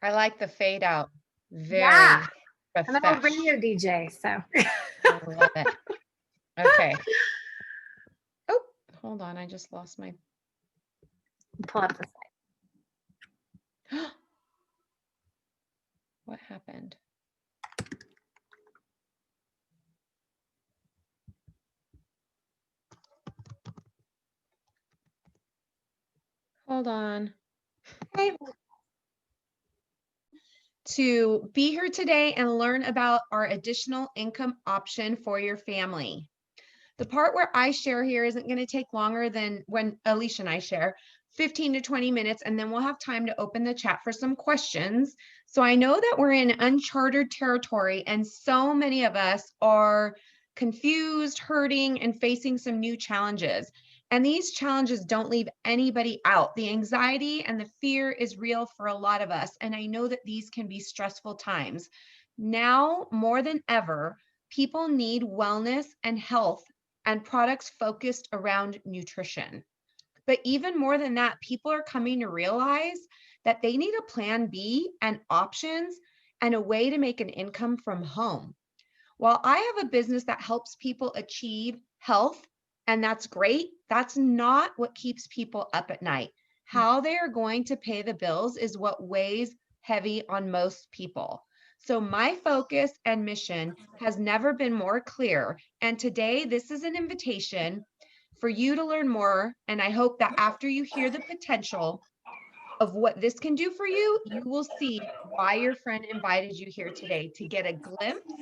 I like the fade out. Yeah. Very I'm an old profesh. radio DJ, so I love it. Okay. Oh, hold on. I just lost my. pull up the What happened? Hold on. site. To be here today and learn about our additional income option for your family. The part where I share here isn't going to take longer than when Alicia and I share, 15 to 20 minutes, and then we'll have time to open the chat for some questions. So I know that we're in uncharted territory, and so many of us are confused, hurting, and facing some new challenges. And these challenges don't leave anybody out. The anxiety and the fear is real for a lot of us. And I know that these can be stressful times. Now, more than ever, people need wellness and health and products focused around nutrition. But even more than that, people are coming to realize that they need a plan B and options and a way to make an income from home. While I have a business that helps people achieve health, and that's great, that's not what keeps people up at night. How they are going to pay the bills is what weighs heavy on most people. So, my focus and mission has never been more clear. And today, this is an invitation for you to learn more. And I hope that after you hear the potential of what this can do for you, you will see why your friend invited you here today to get a glimpse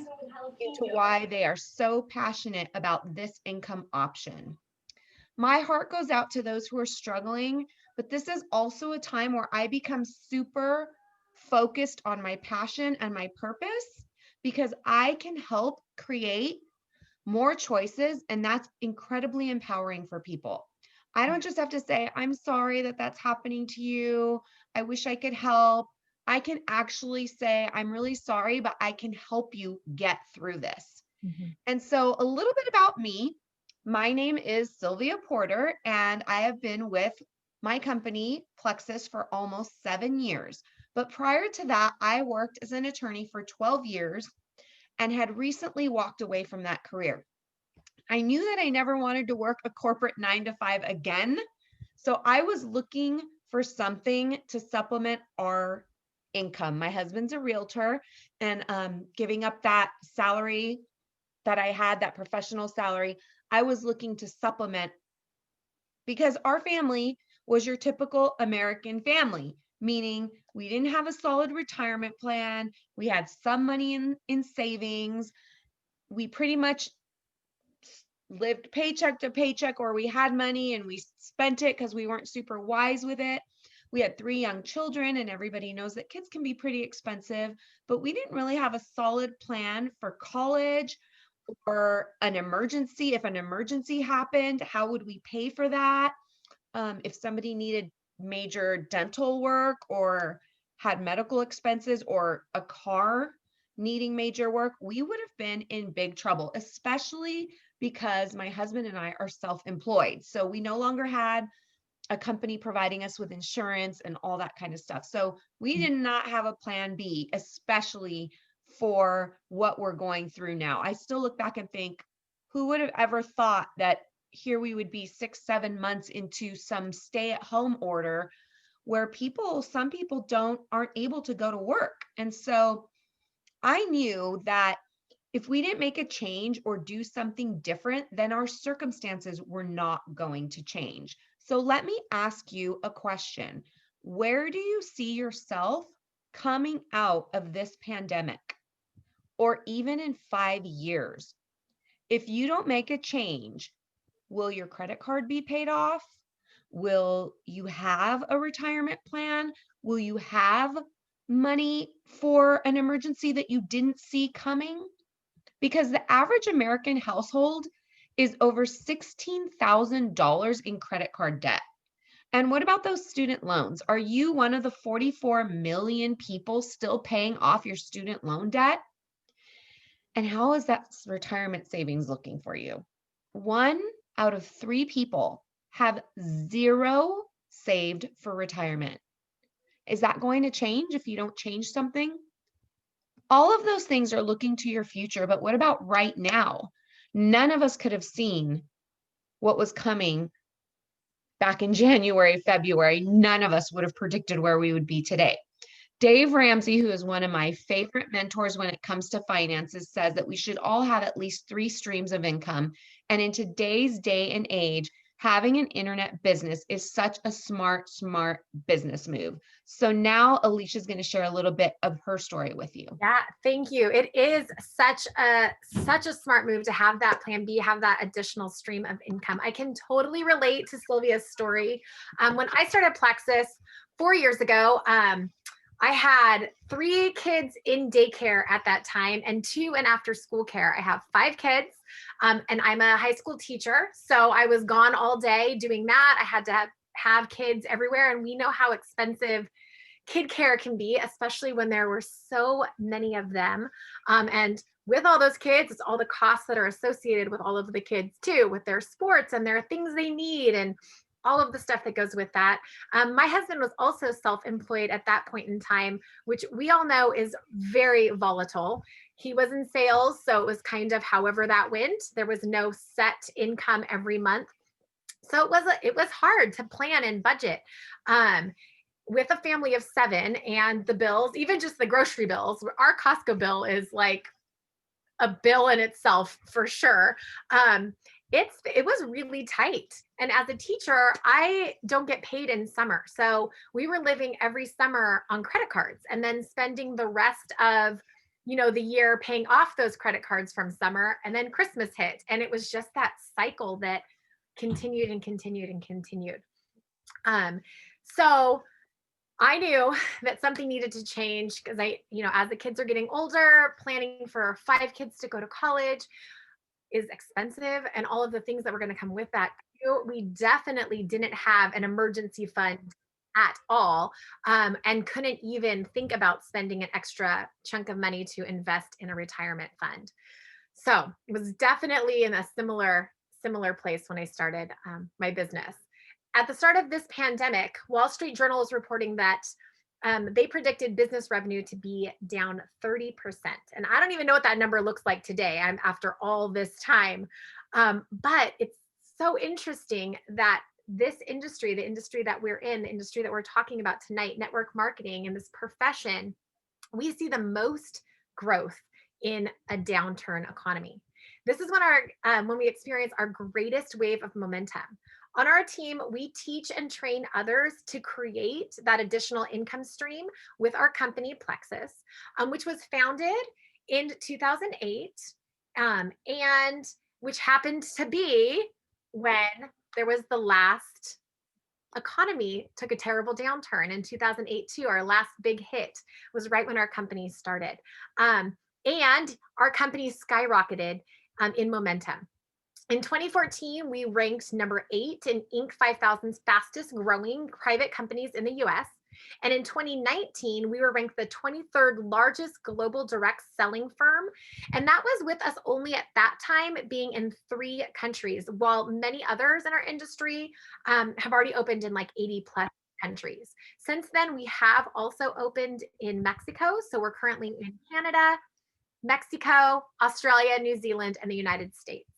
into why they are so passionate about this income option. My heart goes out to those who are struggling, but this is also a time where I become super focused on my passion and my purpose because I can help create more choices, and that's incredibly empowering for people. I don't just have to say, I'm sorry that that's happening to you. I wish I could help. I can actually say, I'm really sorry, but I can help you get through this. Mhm. And so, a little bit about me. My name is Sylvia Porter, and I have been with my company, Plexus, for almost 7 years. But prior to that, I worked as an attorney for 12 years and had recently walked away from that career. I knew that I never wanted to work a corporate 9 to 5 again. So I was looking for something to supplement our income. My husband's a realtor, and giving up that salary that I had, that professional salary, I was looking to supplement because our family was your typical American family, meaning we didn't have a solid retirement plan. We had some money in savings. We pretty much lived paycheck to paycheck, or we had money and we spent it because we weren't super wise with it. We had 3 young children, and everybody knows that kids can be pretty expensive, but we didn't really have a solid plan for college or an emergency. If an emergency happened, how would we pay for that? If somebody needed major dental work or had medical expenses or a car needing major work, we would have been in big trouble, especially because my husband and I are self employed. So we no longer had a company providing us with insurance and all that kind of stuff. So we did not have a plan B, especially for what we're going through now. I still look back and think, who would have ever thought that here we would be 6, 7 months into some stay at home order where some people aren't able to go to work. And so I knew that if we didn't make a change or do something different, then our circumstances were not going to change. So let me ask you a question. Where do you see yourself coming out of this pandemic, or even in 5 years? If you don't make a change, will your credit card be paid off? Will you have a retirement plan? Will you have money for an emergency that you didn't see coming? Because the average American household is over $16,000 in credit card debt. And what about those student loans? Are you one of the 44 million people still paying off your student loan debt? And how is that retirement savings looking for you? 1 out of 3 people have zero saved for retirement. Is that going to change if you don't change something? All of those things are looking to your future, but what about right now? None of us could have seen what was coming back in January, February. None of us would have predicted where we would be today. Dave Ramsey, who is one of my favorite mentors when it comes to finances, says that we should all have at least 3 streams of income. And in today's day and age, having an internet business is such a smart business move. So now Alicia's going to share a little bit of her story with you. Yeah, thank you. It is such a smart move to have that plan B, have that additional stream of income. I can totally relate to Sylvia's story. When I started Plexus 4 years ago, I had 3 kids in daycare at that time and 2 in after school care. I have 5 kids, and I'm a high school teacher. So I was gone all day doing that. I had to have kids everywhere. And we know how expensive kid care can be, especially when there were so many of them. And with all those kids, it's all the costs that are associated with all of the kids too, with their sports and their things they need and all of the stuff that goes with that. My husband was also self-employed at that point in time, which we all know is very volatile. He was in sales, so it was kind of however that went. There was no set income every month. So it was hard to plan and budget. With a family of 7 and the bills, even just the grocery bills, our Costco bill is like a bill in itself for sure. It was really tight. And as a teacher, I don't get paid in summer. So we were living every summer on credit cards and then spending the rest of the year paying off those credit cards from summer, and then Christmas hit. And it was just that cycle that continued and continued and continued. So I knew that something needed to change because as the kids are getting older, planning for 5 kids to go to college is expensive, and all of the things that were going to come with that. We definitely didn't have an emergency fund at all, and couldn't even think about spending an extra chunk of money to invest in a retirement fund. So it was definitely in a similar place when I started my business. At the start of this pandemic, Wall Street Journal is reporting that they predicted business revenue to be down 30%. And I don't even know what that number looks like today. I'm after all this time. But it's so interesting that this industry, the industry that we're in, the industry that we're talking about tonight, network marketing and this profession, we see the most growth in a downturn economy. This is when we experience our greatest wave of momentum. On our team, we teach and train others to create that additional income stream with our company, Plexus, which was founded in 2008, and which happened to be when there was the last economy took a terrible downturn in 2008 too. Our last big hit was right when our company started. And our company skyrocketed in momentum. In 2014, we ranked number 8 in Inc. 5000's fastest growing private companies in the US. And in 2019, we were ranked the 23rd largest global direct selling firm. And that was with us only at that time being in 3 countries, while many others in our industry have already opened in like 80 plus countries. Since then, we have also opened in Mexico. So we're currently in Canada, Mexico, Australia, New Zealand, and the United States.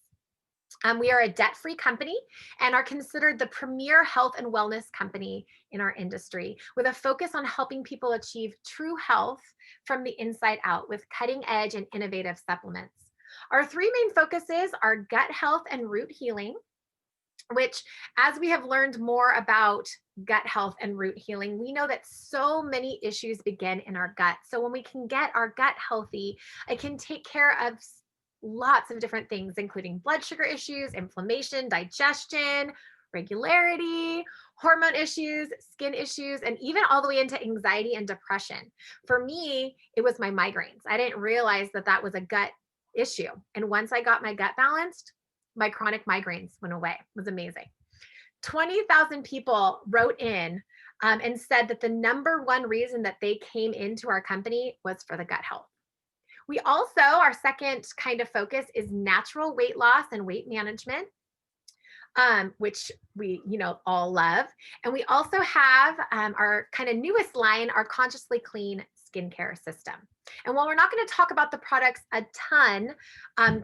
We are a debt-free company and are considered the premier health and wellness company in our industry, with a focus on helping people achieve true health from the inside out with cutting-edge and innovative supplements. Our 3 main focuses are gut health and root healing, which, as we have learned more about gut health and root healing, we know that so many issues begin in our gut. So when we can get our gut healthy, it can take care of lots of different things, including blood sugar issues, inflammation, digestion, regularity, hormone issues, skin issues, and even all the way into anxiety and depression. For me, it was my migraines. I didn't realize that that was a gut issue. And once I got my gut balanced, my chronic migraines went away. It was amazing. 20,000 people wrote in and said that the number one reason that they came into our company was for the gut health. We also, our second kind of focus is natural weight loss and weight management. which we, all love. And we also have our kind of newest line, our Consciously Clean skincare system. And while we're not going to talk about the products a ton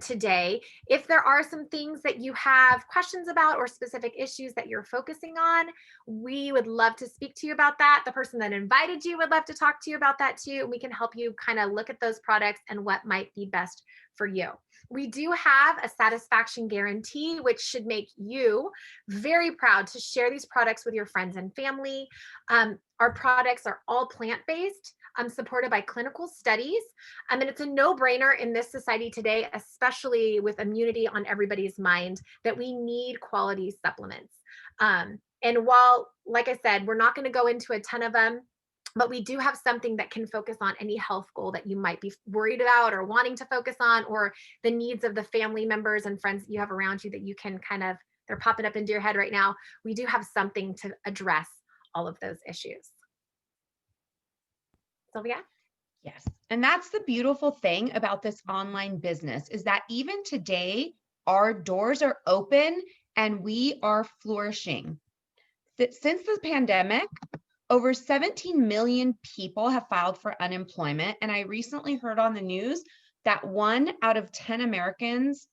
today, if there are some things that you have questions about or specific issues that you're focusing on, we would love to speak to you about that. The person that invited you would love to talk to you about that too. We can help you kind of look at those products and what might be best for you. We do have a satisfaction guarantee, which should make you very proud to share these products with your friends and family. Our products are all plant-based, supported by clinical studies. And it's a no-brainer in this society today, especially with immunity on everybody's mind, that we need quality supplements. And while, like I said, we're not going to go into a ton of them, but we do have something that can focus on any health goal that you might be worried about or wanting to focus on, or the needs of the family members and friends that you have around you that you can kind of, they're popping up into your head right now. We do have something to address all of those issues. Sylvia? Yes. And that's the beautiful thing about this online business is that even today, our doors are open and we are flourishing. Since the pandemic, over 17 million people have filed for unemployment. And I recently heard on the news that 1 out of 10 Americans,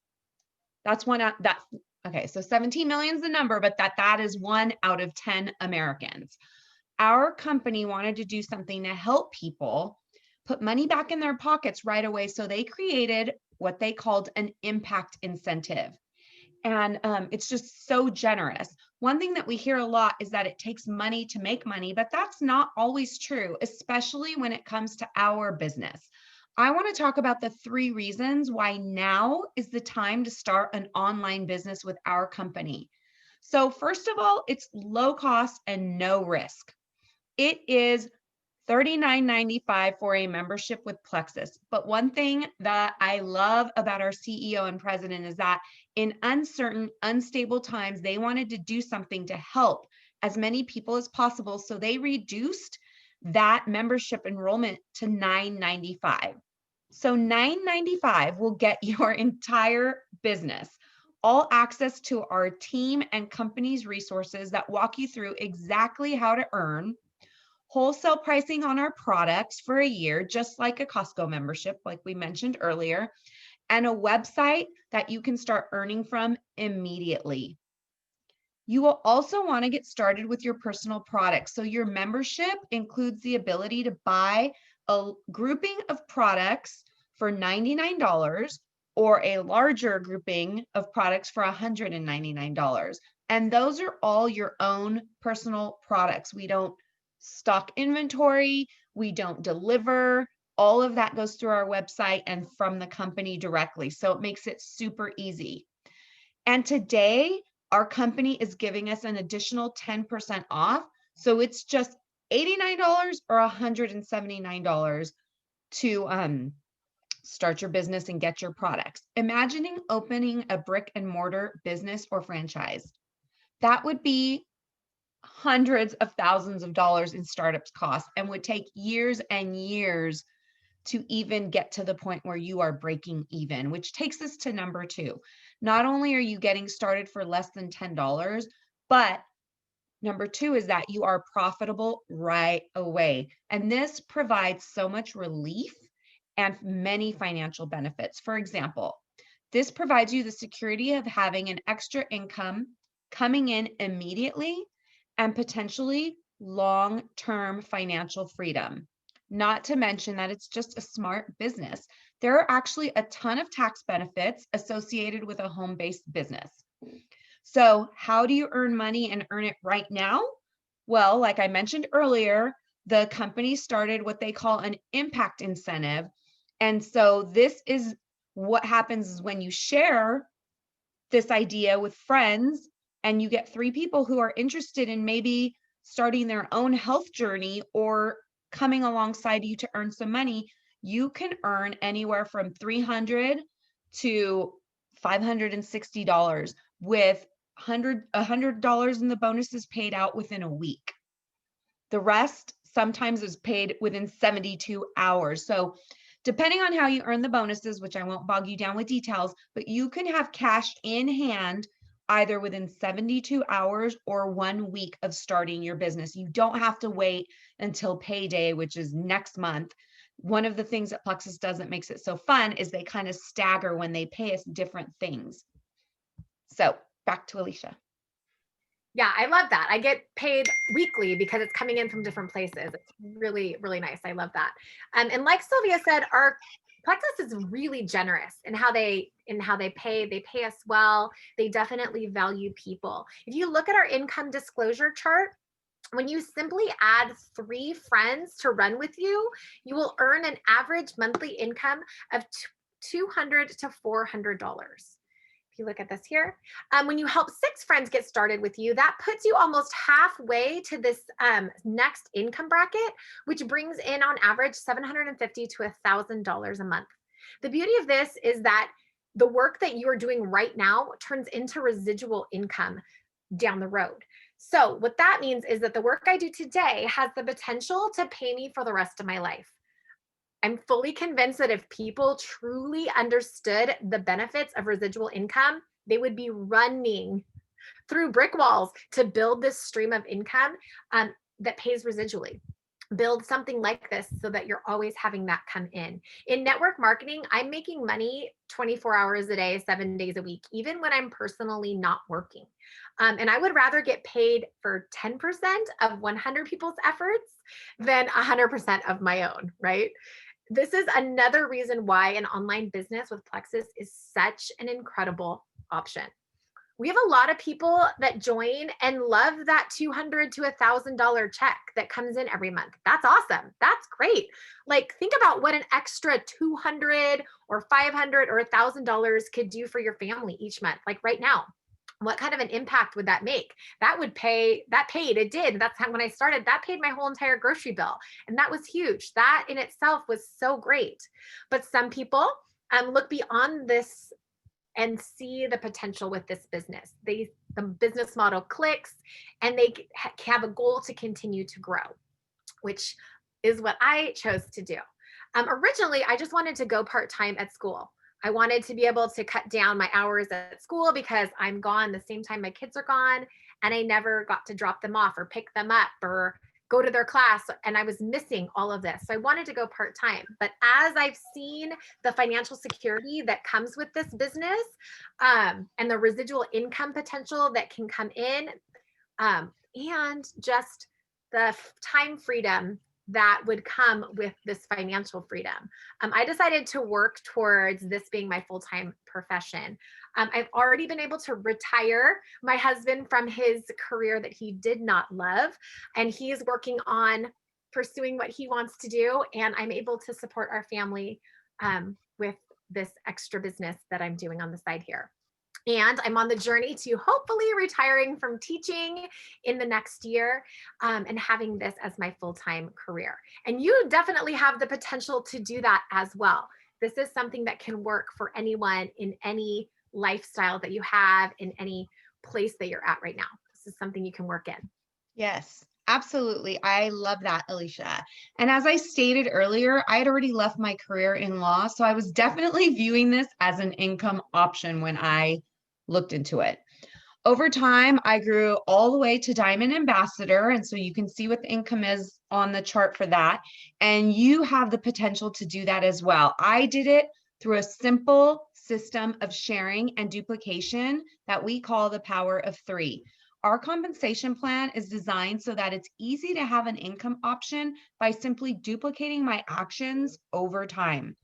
that's one out that, okay, so 17 million is the number, but that is 1 out of 10 Americans. Our company wanted to do something to help people put money back in their pockets right away. So they created what they called an impact incentive. And it's just so generous. One thing that we hear a lot is that it takes money to make money, but that's not always true, especially when it comes to our business. I want to talk about the 3 reasons why now is the time to start an online business with our company. So first of all, it's low cost and no risk. It is $39.95 for a membership with Plexus. But one thing that I love about our CEO and president is that in uncertain, unstable times, they wanted to do something to help as many people as possible. So they reduced that membership enrollment to $9.95. So $9.95 will get your entire business, all access to our team and company's resources that walk you through exactly how to earn, wholesale pricing on our products for a year, just like a Costco membership, like we mentioned earlier, and a website that you can start earning from immediately. You will also want to get started with your personal products. So your membership includes the ability to buy a grouping of products for $99 or a larger grouping of products for $199. And those are all your own personal products. We don't stock inventory, we don't deliver. All of that goes through our website and from the company directly. So it makes it super easy. And today, our company is giving us an additional 10% off. So it's just $89 or $179 to start your business and get your products. Imagining opening a brick and mortar business or franchise. That would be hundreds of thousands of dollars in startups costs and would take years and years to even get to the point where you are breaking even, which takes us to number 2. Not only are you getting started for less than $10, but number 2 is that you are profitable right away. And this provides so much relief and many financial benefits. For example, this provides you the security of having an extra income coming in immediately and potentially long-term financial freedom. Not to mention that it's just a smart business. There are actually a ton of tax benefits associated with a home-based business. So how do you earn money and earn it right now? Well, like I mentioned earlier, the company started what they call an impact incentive. And so this is what happens is when you share this idea with friends and you get 3 people who are interested in maybe starting their own health journey or coming alongside you to earn some money, you can earn anywhere from $300 to $560 with $100 in the bonuses paid out within a week. The rest sometimes is paid within 72 hours. So depending on how you earn the bonuses, which I won't bog you down with details, but you can have cash in hand either within 72 hours or 1 week of starting your business. You don't have to wait until payday, which is next month. One of the things that Plexus does that makes it so fun is they kind of stagger when they pay us different things. So back to Alicia. Yeah, I love that. I get paid weekly because it's coming in from different places. It's really, really nice. I love that. And like Sylvia said, our Plexus is really generous in how they pay. They pay us well. They definitely value people. If you look at our income disclosure chart, when you simply add 3 friends to run with you, you will earn an average monthly income of $200 to $400. If you look at this here, when you help 6 friends get started with you, that puts you almost halfway to this next income bracket, which brings in on average $750 to $1,000 a month. The beauty of this is that the work that you are doing right now turns into residual income down the road. So what that means is that the work I do today has the potential to pay me for the rest of my life. I'm fully convinced that if people truly understood the benefits of residual income, they would be running through brick walls to build this stream of income that pays residually. Build something like this so that you're always having that come in. In network marketing, I'm making money 24 hours a day, 7 days a week, even when I'm personally not working. And I would rather get paid for 10% of 100 people's efforts than 100% of my own, right? This is another reason why an online business with Plexus is such an incredible option. We have a lot of people that join and love that $200 to $1,000 check that comes in every month. That's awesome. That's great. Like, think about what an extra 200 or 500 or $1,000 could do for your family each month. Like right now, what kind of an impact would that make? It did. That's how, when I started, that paid my whole entire grocery bill. And that was huge. That in itself was so great. But some people look beyond this and see the potential with this business. The business model clicks and they have a goal to continue to grow, which is what I chose to do. Originally, I just wanted to go part-time at school. I wanted to be able to cut down my hours at school because I'm gone the same time my kids are gone, and I never got to drop them off or pick them up or go to their class, and I was missing all of this. So I wanted to go part-time. But as I've seen the financial security that comes with this business, and the residual income potential that can come in, and just the time freedom that would come with this financial freedom, I decided to work towards this being my full-time profession. I've already been able to retire my husband from his career that he did not love, and he is working on pursuing what he wants to do. And I'm able to support our family with this extra business that I'm doing on the side here. And I'm on the journey to hopefully retiring from teaching in the next year, and having this as my full-time career. And you definitely have the potential to do that as well. This is something that can work for anyone in any lifestyle that you have, in any place that you're at right now. This is something you can work in. Yes, absolutely. I love that, Alicia. And as I stated earlier, I had already left my career in law, so I was definitely viewing this as an income option when I looked into it. Over time, I grew all the way to Diamond Ambassador. And so you can see what the income is on the chart for that. And you have the potential to do that as well. I did it through a simple system of sharing and duplication that we call the power of 3. Our compensation plan is designed so that it's easy to have an income option by simply duplicating my actions over time.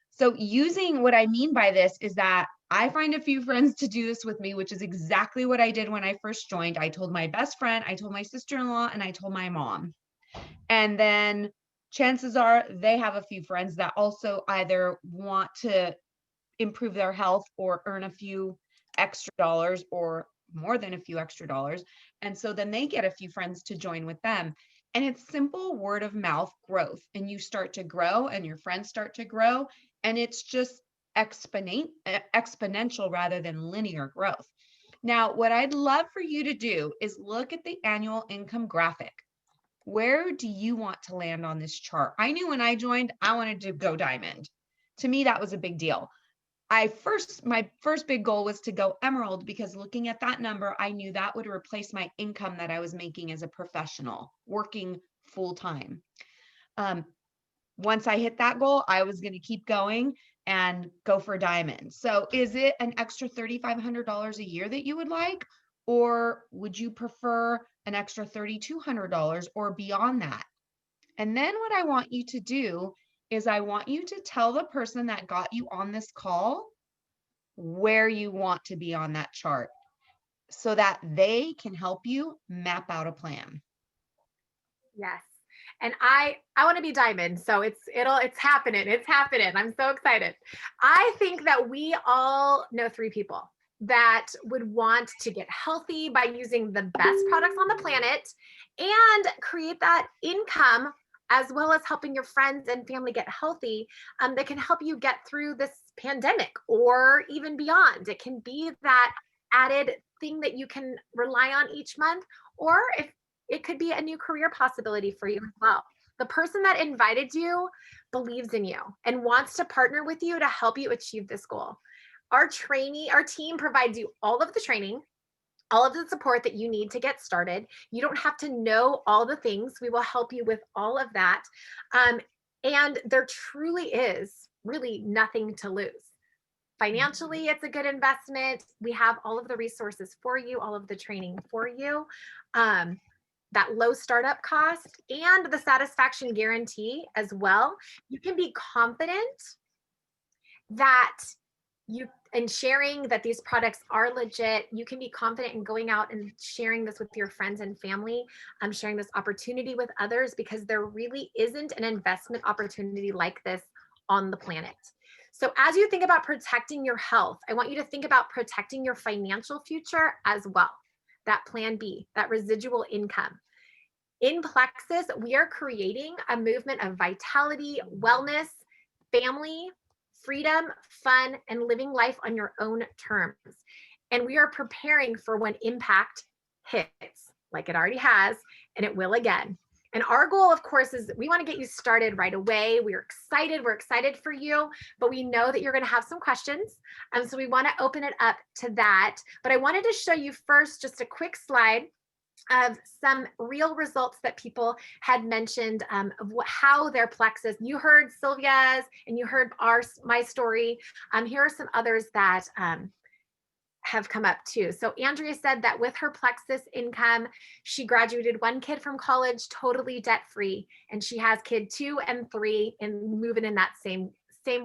So using what I mean by this is that I find a few friends to do this with me, which is exactly what I did when I first joined. I told my best friend, I told my sister-in-law, and I told my mom. And then chances are they have a few friends that also either want to improve their health or earn a few extra dollars or more than a few extra dollars. And so then they get a few friends to join with them. And it's simple word of mouth growth. And you start to grow and your friends start to grow. And it's just exponential rather than linear growth. Now, what I'd love for you to do is look at the annual income graphic. Where do you want to land on this chart? I knew when I joined, I wanted to go diamond. To me, that was a big deal. my first big goal was to go emerald because looking at that number, I knew that would replace my income that I was making as a professional working full time. Um, Once I hit that goal, I was going to keep going and go for diamond. So is it an extra $3,500 a year that you would like? Or would you prefer an extra $3,200 or beyond that? And then what I want you to do is I want you to tell the person that got you on this call where you want to be on that chart so that they can help you map out a plan. Yes. And I want to be diamond. So it's happening. It's happening. I'm so excited. I think that we all know 3 people that would want to get healthy by using the best products on the planet and create that income as well as helping your friends and family get healthy, that can help you get through this pandemic or even beyond. It can be that added thing that you can rely on each month, or if it could be a new career possibility for you as well. The person that invited you believes in you and wants to partner with you to help you achieve this goal. Our team provides you all of the training, all of the support that you need to get started. You don't have to know all the things. We will help you with all of that. Um, and there truly is really nothing to lose. Financially, it's a good investment. We have all of the resources for you, all of the training for you. That low startup cost and the satisfaction guarantee as well. You can be confident that you and sharing that these products are legit. You can be confident in going out and sharing this with your friends and family. Sharing this opportunity with others, because there really isn't an investment opportunity like this on the planet. So as you think about protecting your health, I want you to think about protecting your financial future as well. That plan B, that residual income. In Plexus, we are creating a movement of vitality, wellness, family, freedom, fun, and living life on your own terms. And we are preparing for when impact hits, like it already has, and it will again. And our goal, of course, is we want to get you started right away. We're excited. We're excited for you, but we know that you're going to have some questions. So we want to open it up to that. But I wanted to show you first just a quick slide of some real results that people had mentioned, of how their plexus. You heard Sylvia's and you heard my story. Here are some others that have come up too. So Andrea said that with her plexus income, she graduated 1 kid from college totally debt free, and she has kid 2 and 3 and moving in that same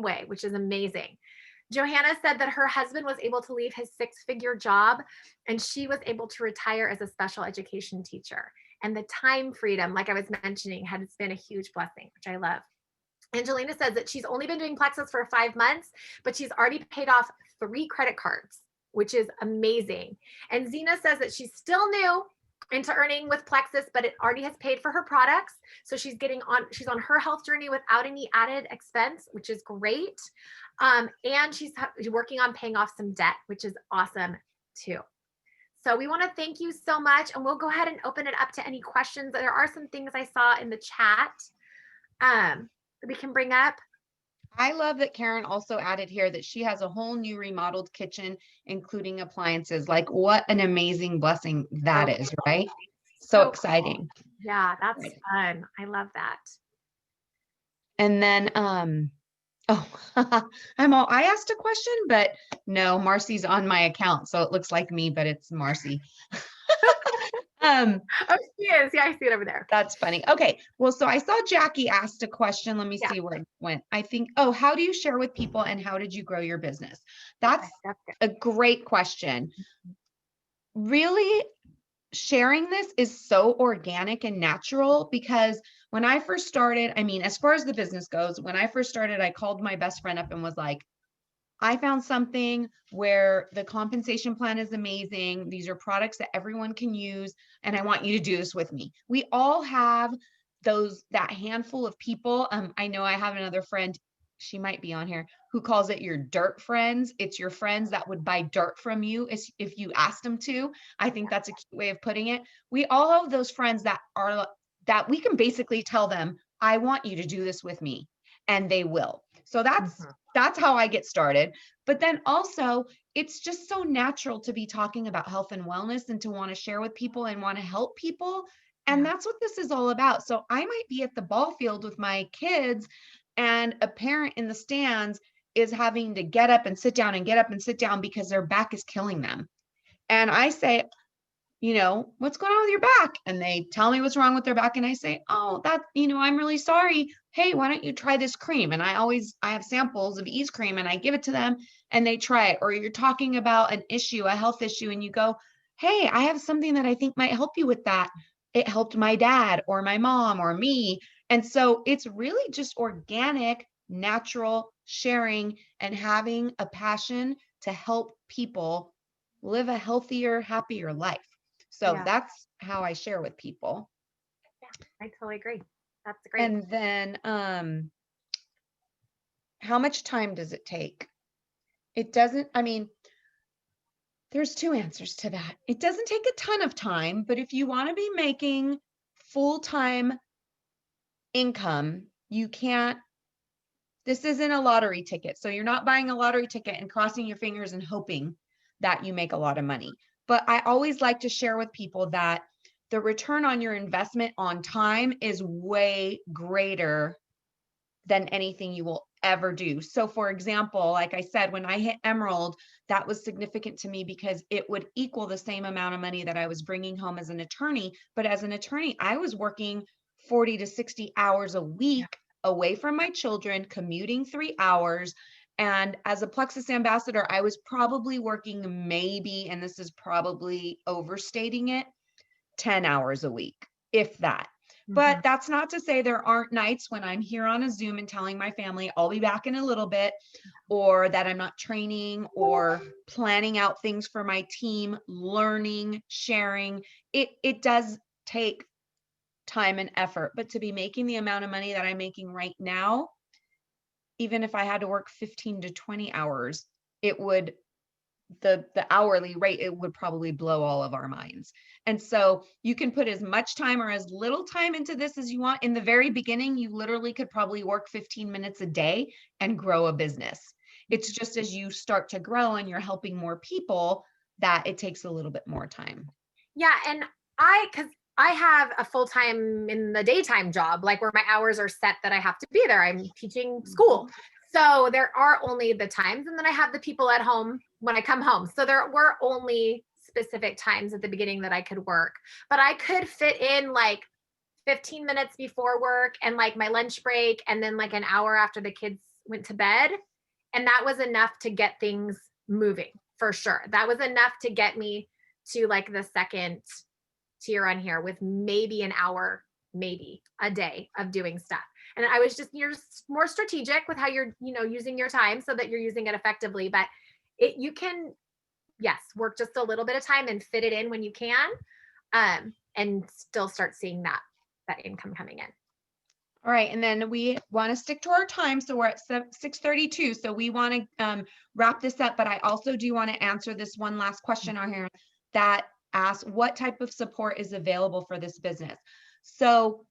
way, which is amazing. Johanna said that her husband was able to leave his 6-figure job and she was able to retire as a special education teacher. And the time freedom, like I was mentioning, has been a huge blessing, which I love. Angelina says that she's only been doing Plexus for 5 months, but she's already paid off 3 credit cards, which is amazing. And Zena says that she's still new into earning with Plexus, but it already has paid for her products. So she's on her health journey without any added expense, which is great. And she's working on paying off some debt, which is awesome too. So we want to thank you so much, and we'll go ahead and open it up to any questions. There are some things I saw in the chat that we can bring up. I love that Karen also added here that she has a whole new remodeled kitchen, including appliances. Like, what an amazing blessing that is, right? So exciting. Cool. Yeah, that's fun. I love that. And then, oh, I asked a question, but no, Marcy's on my account. So it looks like me, but it's Marcy. Oh, she is. Yeah, I see it over there. That's funny. Okay. Well, so I saw Jackie asked a question. Let me see where it went. I think, how do you share with people and how did you grow your business? That's a great question. Really, sharing this is so organic and natural because when I first started, I mean, as far as the business goes, when I first started, I called my best friend up and was like, I found something where the compensation plan is amazing. These are products that everyone can use, and I want you to do this with me. We all have that handful of people. I know I have another friend, she might be on here, who calls it your dirt friends. It's your friends that would buy dirt from you if you asked them to. I think that's a cute way of putting it. We all have those friends that we can basically tell them, I want you to do this with me, and they will. So Mhm. that's how I get started. But then also, it's just so natural to be talking about health and wellness and to want to share with people and want to help people. And Yeah. that's what this is all about. So I might be at the ball field with my kids, and a parent in the stands is having to get up and sit down and get up and sit down because their back is killing them. And I say, what's going on with your back? And they tell me what's wrong with their back. And I say, oh, I'm really sorry. Hey, why don't you try this cream? And I have samples of Ease cream and I give it to them and they try it. Or you're talking about an issue, a health issue, and you go, hey, I have something that I think might help you with that. It helped my dad or my mom or me. And so it's really just organic, natural sharing and having a passion to help people live a healthier, happier life. So Yeah. that's how I share with people. Yeah. I totally agree. That's great. And then how much time does it take? It doesn't, I mean, there's two answers to that. It doesn't take a ton of time, but if you want to be making full-time income, you can't, this isn't a lottery ticket. So you're not buying a lottery ticket and crossing your fingers and hoping that you make a lot of money. But I always like to share with people that the return on your investment on time is way greater than anything you will ever do. So for example, like I said, when I hit Emerald, that was significant to me because it would equal the same amount of money that I was bringing home as an attorney. But as an attorney, I was working 40 to 60 hours a Yeah. week away from my children, commuting 3 hours. And as a Plexus ambassador, I was probably working maybe, and this is probably overstating it, 10 hours a week, if that. Mhm. But that's not to say there aren't nights when I'm here on a Zoom and telling my family I'll be back in a little bit, or that I'm not training or planning out things for my team, learning, sharing. It does take time and effort, but to be making the amount of money that I'm making right now, even if I had to work 15 to 20 hours, it would the hourly rate, it would probably blow all of our minds. And so you can put as much time or as little time into this as you want. In the very beginning, you literally could probably work 15 minutes a day and grow a business. It's just as you start to grow and you're helping more people that it takes a little bit more time. Yeah, and cuz I have a full-time in the daytime job, like where my hours are set that I have to be there. I'm teaching school. Mhm. So there are only the times, and then I have the people at home when I come home. So there were only specific times at the beginning that I could work. But I could fit in like 15 minutes before work and like my lunch break and then like an hour after the kids went to bed. And that was enough to get things moving for sure. That was enough to get me to like the second tier on here with maybe an hour, maybe a day of doing stuff. And I was just, you're more strategic with how you're, using your time so that you're using it effectively. But you can, yes, work just a little bit of time and fit it in when you can, and still start seeing that income coming in. All right, and then we want to stick to our time, so we're at 6:32. So we want to wrap this up, but I also do want to answer this one last question on here that asks what type of support is available for this business. So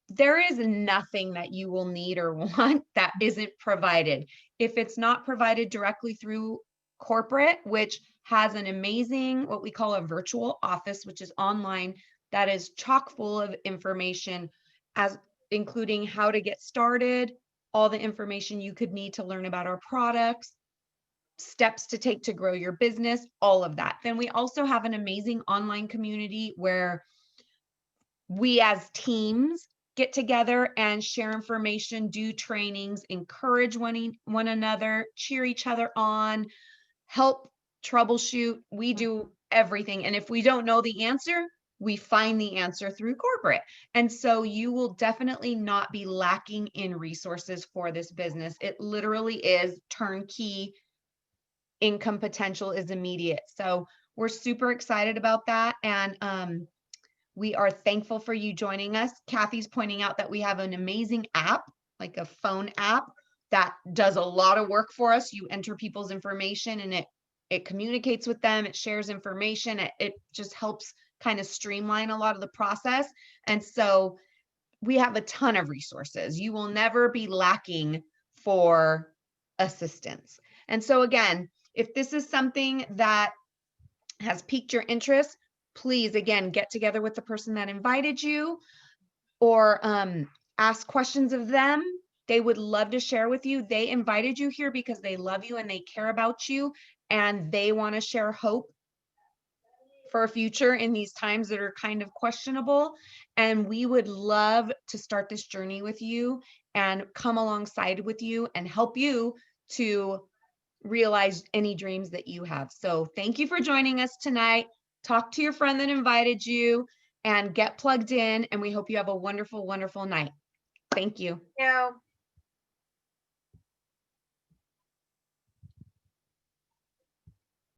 there is nothing that you will need or want that isn't provided. If it's not provided directly through corporate, which has an amazing, what we call a virtual office, which is online, that is chock full of information, as including how to get started, all the information you could need to learn about our products, steps to take to grow your business, all of that. Then we also have an amazing online community where we as teams get together and share information, do trainings, encourage one another, cheer each other on, help troubleshoot. We do everything. And if we don't know the answer, we find the answer through corporate. And so you will definitely not be lacking in resources for this business. It literally is turnkey. Income potential is immediate. So we're super excited about that. And we are thankful for you joining us. Kathy's pointing out that we have an amazing app, like a phone app that does a lot of work for us. You enter people's information and it communicates with them, it shares information, it just helps kind of streamline a lot of the process. And so we have a ton of resources. You will never be lacking for assistance. And so again, if this is something that has piqued your interest, please again get together with the person that invited you, or ask questions of them. They would love to share with you. They invited you here because they love you and they care about you, and they want to share hope for a future in these times that are kind of questionable. And we would love to start this journey with you and come alongside with you and help you to realize any dreams that you have. So thank you for joining us tonight. Talk to your friend that invited you and get plugged in. And we hope you have a wonderful, wonderful night. Thank you. You know,